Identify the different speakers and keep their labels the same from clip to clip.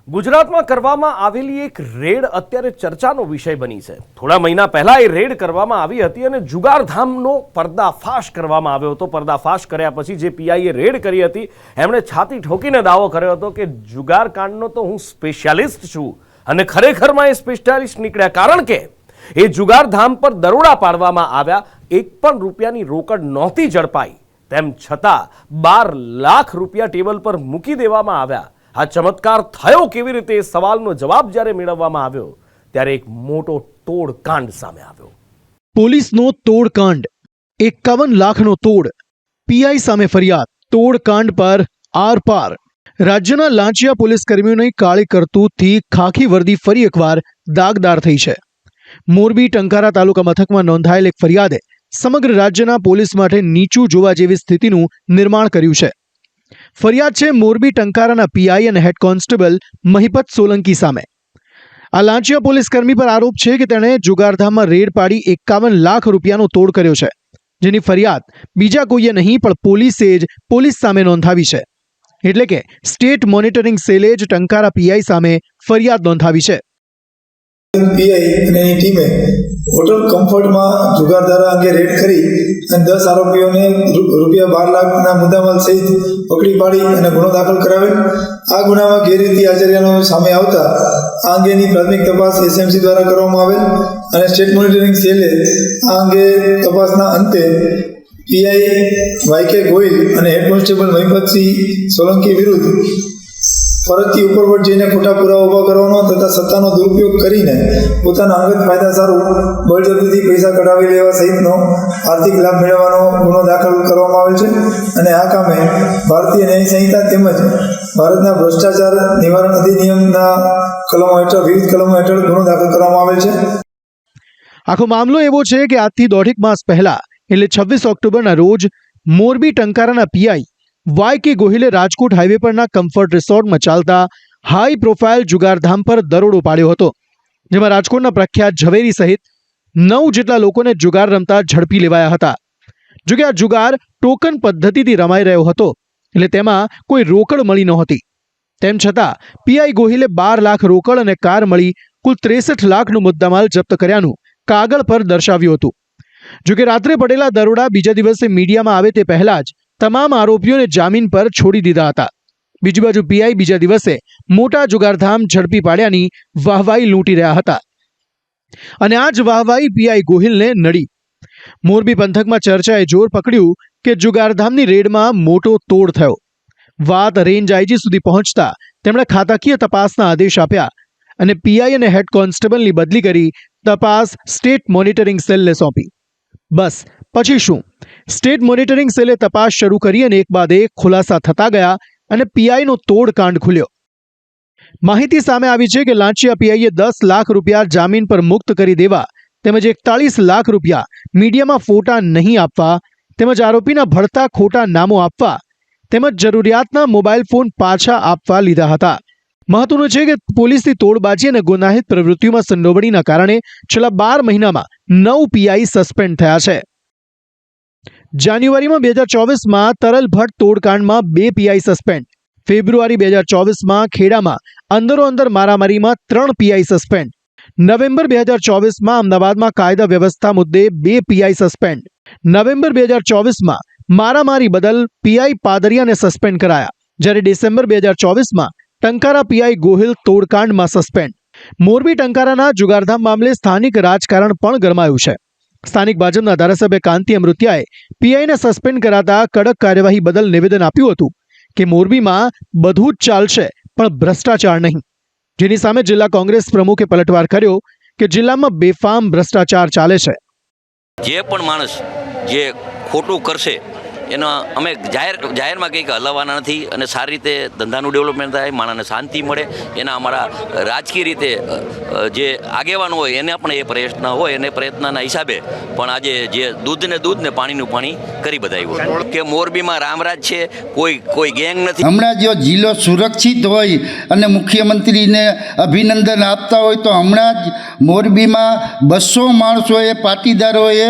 Speaker 1: ગુજરાતમાં કરવામાં આવેલી એક રેડ અત્યારે ચર્ચાનો વિષય બની છે। થોડા મહિના પહેલા એ રેડ કરવામાં આવી હતી અને જુગારધામનો પર્દાફાશ કરવામાં આવ્યો હતો। પર્દાફાશ કર્યા પછી જે પીઆઈએ રેડ કરી હતી એમણે છાતી ઠોકીને દાવો કર્યો હતો કે જુગારકાંડનો તો હું સ્પેશિયાલિસ્ટ છું અને ખરેખરમાં એ સ્પેશિયાલિસ્ટ નીકળ્યા, કારણ કે એ જુગારધામ પર દરોડા પાડવામાં આવ્યા, એક પણ રૂપિયાની રોકડ નહોતી ઝડપાઈ, તેમ છતાં 12 લાખ રૂપિયા ટેબલ પર મૂકી દેવામાં આવ્યા। આ ચમત્કાર થયો કેવી રીતે, સવાલનો જવાબ જ્યારે મેળવવામાં આવ્યો ત્યારે એક મોટો તોડકાંડ સામે આવ્યો।
Speaker 2: પોલીસનો તોડકાંડ, 51 લાખનો તોડ, પીઆઈ સામે ફરિયાદ, તોડકાંડ પર આરપાર। રાજ્યના લાંચિયા પોલીસ કર્મીઓની કાળી કરતૂતથી ખાખી વર્દી ફરી એકવાર દાગદાર થઈ છે। મોરબી ટંકારા તાલુકા મથકમાં નોંધાયેલ એક ફરિયાદે સમગ્ર રાજ્યના પોલીસ માટે નીચું જોવા જેવી સ્થિતિનું નિર્માણ કર્યું છે। ફરિયાદ છે મોરબી ટંકારાના પીઆઈ અને હેડ કોન્સ્ટેબલ મહિપત સોલંકી સામે। આ લાંચિયા પોલીસ કર્મી પર આરોપ છે કે તેણે જુગારધામમાં રેડ પાડી 51 લાખ રૂપિયાનો તોડ કર્યો છે, જેની ફરિયાદ બીજા કોઈએ નહીં પણ પોલીસે જ પોલીસ સામે નોંધાવી છે। એટલે કે સ્ટેટ મોનિટરિંગ સેલે જ ટંકારા પીઆઈ સામે ફરિયાદ નોંધાવી છે।
Speaker 3: પીઆઈ અને એની ટીમે હોટલ કમ્ફર્ટમાં જુગારધારા અંગે રેડ કરી અને 10 આરોપીઓને રૂપિયા 12 લાખના મુદ્દામાલ સહિત પકડી પાડી અને ગુનો દાખલ કરાવેલ। આ ગુનામાં ગેરરીતિ આચર્યાનો સામે આવતા આ અંગેની પ્રાથમિક તપાસ એસએમસી દ્વારા કરવામાં આવેલ અને સ્ટેટ મોનિટરિંગ સેલે આ અંગે તપાસના અંતે પીઆઈ વાયકે ગોહિલ અને હેડ કોન્સ્ટેબલ મહિપતસિંહ સોલંકી વિરુદ્ધ ફરજથી ઉપરવટ જઈને ખોટા પુરાવા ઉભા કરવાનો તથા સત્તાનો દુરુપયોગ કરીને પોતાના અંગત ફાયદા સારું બળજબરીથી પૈસા કઢાવી લેવા સહિતનો આર્થિક લાભ મેળવવાનો ગુનો દાખલ કરવામાં આવેલ છે અને આ કામે ભારતીય ન્યાય સંહિતા તેમજ ભારતના ભ્રષ્ટાચાર નિવારણ અધિનિયમના કલમો હેઠળ વિવિધ કલમો હેઠળ ગુનો દાખલ કરવામાં આવેલ છે।
Speaker 2: આખો મામલો એવો છે કે આજથી 1.5 માસ પહેલા એટલે 26 ઓક્ટોબરના રોજ મોરબી ટંકારાના પીઆઈ વાયકે ગોહિલે રાજકોટ હાઈવે પરના કમ્ફર્ટ રિસોર્ટમાં ચાલતા હાઈ પ્રોફાઇલ જુગારધામ પર દરોડો પાડ્યો હતો, જેમાં રાજકોટના પ્રખ્યાત ઝવેરી સહિત 9 જેટલા લોકોને જુગાર રમતા ઝડપી લેવાયા હતા। જોકે આ જુગાર ટોકન પદ્ધતિથી રમાઈ રહ્યો હતો, એટલે તેમાં કોઈ રોકડ મળી નહોતી। તેમ છતાં પીઆઈ ગોહિલે 12 લાખ રોકડ અને કાર મળી કુલ 63 લાખનું મુદ્દામાલ જપ્ત કર્યાનું કાગળ પર દર્શાવ્યું હતું। જોકે રાત્રે પડેલા દરોડા બીજા દિવસે મીડિયામાં આવે તે પહેલા જ તમામ આરોપીઓને જામીન પર છોડી દીધા હતા। બીજી બાજુ પીઆઈ બીજા દિવસે મોટા જુગારધામ ઝડપી પાડ્યાની વાહવાઈ લૂંટી રહ્યા હતા અને આ જ વાહવાઈ પીઆઈ ગોહિલને નડી। મોરબી પંથકમાં ચર્ચાએ જોર પકડ્યું કે જુગારધામની રેડમાં મોટો તોડ થયો। વાત રેન્જ આઈજી સુધી પહોંચતા તેમણે ખાતાકીય તપાસના આદેશ આપ્યા અને પીઆઈ અને હેડ કોન્સ્ટેબલની બદલી કરી તપાસ સ્ટેટ મોનિટરિંગ સેલને સોંપી। બસ પછી શું, સ્ટેટ મોનિટરિંગ સેલે તપાસ શરૂ કરી અને એક બાદ એક ખુલાસા થતા ગયા અને પીઆઈનો તોડકાંડ ખુલ્યો। માહિતી સામે આવી છે કે લાંચિયા પીઆઈએ 10 લાખ રૂપિયા જામીન પર મુક્ત કરી દેવા તેમજ 41 લાખ રૂપિયા મીડિયામાં ફોટા નહીં આપવા તેમજ આરોપીના ભળતા ખોટા નામો આપવા તેમજ જરૂરિયાતના મોબાઈલ ફોન પાછા આપવા લીધા હતા। મહત્વનું છે કે પોલીસની તોડબાજી અને ગુનાહિત પ્રવૃત્તિઓમાં સંડોવણીના કારણે છેલ્લા 12 મહિનામાં 9 પીઆઈ સસ્પેન્ડ થયા છે। જાન્યુઆરીમાં 2024માં તરલ ભટ્ટ તોડકાંડમાં 2 પીઆઈ સસ્પેન્ડ, ફેબ્રુઆરી 2024માં ખેડામાં અંદરો અંદર મારામારીમાં 3 પીઆઈ સસ્પેન્ડ, નવેમ્બર 2024માં અમદાવાદમાં કાયદા વ્યવસ્થા મુદ્દે 2 પીઆઈ સસ્પેન્ડ, નવેમ્બર 2024માં મારામારી બદલ પીઆઈ પાદરિયાને સસ્પેન્ડ કરાયા, જ્યારે ડિસેમ્બર 2024માં ટંકારા પીઆઈ ગોહિલ તોડકાંડમાં સસ્પેન્ડ। મોરબી ટંકારાના જુગારધામ મામલે સ્થાનિક રાજકારણ પણ ગરમાયું છે। સ્થાનિક ભાજપના ધારાસભ્ય કાંતિ અમૃતિયાએ પીઆઈને સસ્પેન્ડ કરાતા કડક કાર્યવાહી બદલ નિવેદન આપ્યું હતું કે મોરબીમાં બધું જ ચાલશે પણ ભ્રષ્ટાચાર નહીં, જેની સામે જિલ્લા કોંગ્રેસ પ્રમુખે પલટવાર કર્યો કે જિલ્લામાં બેફામ ભ્રષ્ટાચાર ચાલે છે।
Speaker 4: જે પણ માણસ જે ખોટું કરશે એનો અમે જાહેરમાં કંઈક હલાવવાના નથી અને સારી રીતે ધંધાનું ડેવલપમેન્ટ થાય, માણસને શાંતિ મળે, એના અમારા રાજકીય રીતે જે આગેવાનો હોય એને પણ એ પ્રયત્ન હોય એને પ્રયત્નના હિસાબે પણ આજે જે દૂધને દૂધ ને પાણીનું પાણી કરી બધાયું કે મોરબીમાં રામરાજ છે, કોઈ ગેંગ નથી।
Speaker 5: હમણાં જો જિલ્લો સુરક્ષિત હોય અને મુખ્યમંત્રીને અભિનંદન આપતા હોય તો હમણાં જ મોરબીમાં 200 માણસોએ પાટીદારોએ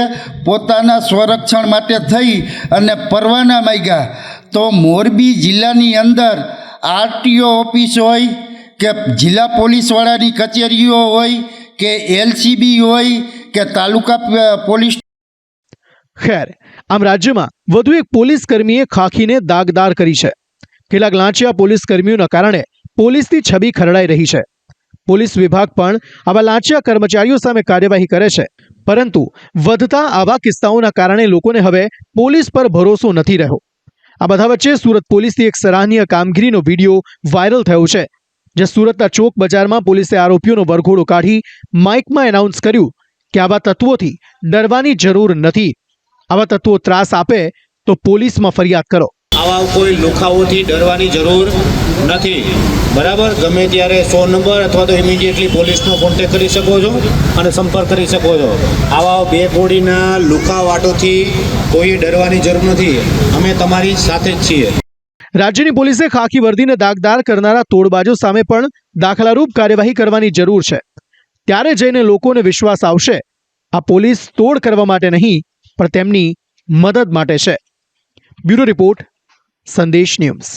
Speaker 5: પોતાના સ્વરક્ષણ માટે થઈ અને પરવાના માંગ્યા। તો મોરબી જિલ્લાની અંદર આરટીઓ ઓફિસ હોય કે જિલ્લા પોલીસવાળાની કચેરીઓ હોય કે એલસીબી હોય કે તાલુકા પોલીસ.
Speaker 2: ખેર, આમ રાજ્યમાં વધુ એક પોલીસ કર્મીએ ખાખીને દાગદાર કરી છે. કેટલાક લાંચિયા પોલીસ કર્મીઓના કારણે પોલીસની છબી ખરડાઈ રહી છે. પોલીસ વિભાગ પણ આવા લાંચિયા કર્મચારીઓ સામે કાર્યવાહી કરે છે, પરંતુ વધતા આવા કિસ્સાઓના કારણે લોકોને હવે પોલીસ પર ભરોસો નથી રહ્યો. આ બધા વચ્ચે સુરત પોલીસની એક સરાહનીય કામગીરીનો વિડીયો વાયરલ થયો છે, જે સુરતના ચોક બજારમાં પોલીસે આરોપીઓનો વરઘોડો કાઢી માઇકમાં એનાઉન્સ કર્યું કે આવા તત્વોથી ડરવાની જરૂર નથી. આવા તત્વો ત્રાસ આપે તો પોલીસમાં ફરિયાદ કરો.
Speaker 6: આવા કોઈ લુખાઓથી ડરવાની જરૂર નથી. બરાબર, ગમે ત્યારે 100 નંબર અથવા તો ઇમિડિયેટલી પોલીસનો કોન્ટેક્ટ કરી શકો છો અને સંપર્ક કરી શકો છો. આવા બે કોડીના લુખાવાટોથી કોઈ ડરવાની જરૂર નથી. અમે તમારી સાથે જ છીએ.
Speaker 2: રાજ્યની પોલીસે ખાખી વર્દીને દાગદાર કરનારા તોડબાજો સામે પણ દાખલારૂપ કાર્યવાહી કરવાની જરૂર છે. ત્યારે જઈને લોકોને વિશ્વાસ આવશે આ પોલીસ તોડ કરવા માટે નહીં, પણ તેમની મદદ માટે છે. બ્યુરો રિપોર્ટ, સંદેશ ન્યૂઝ.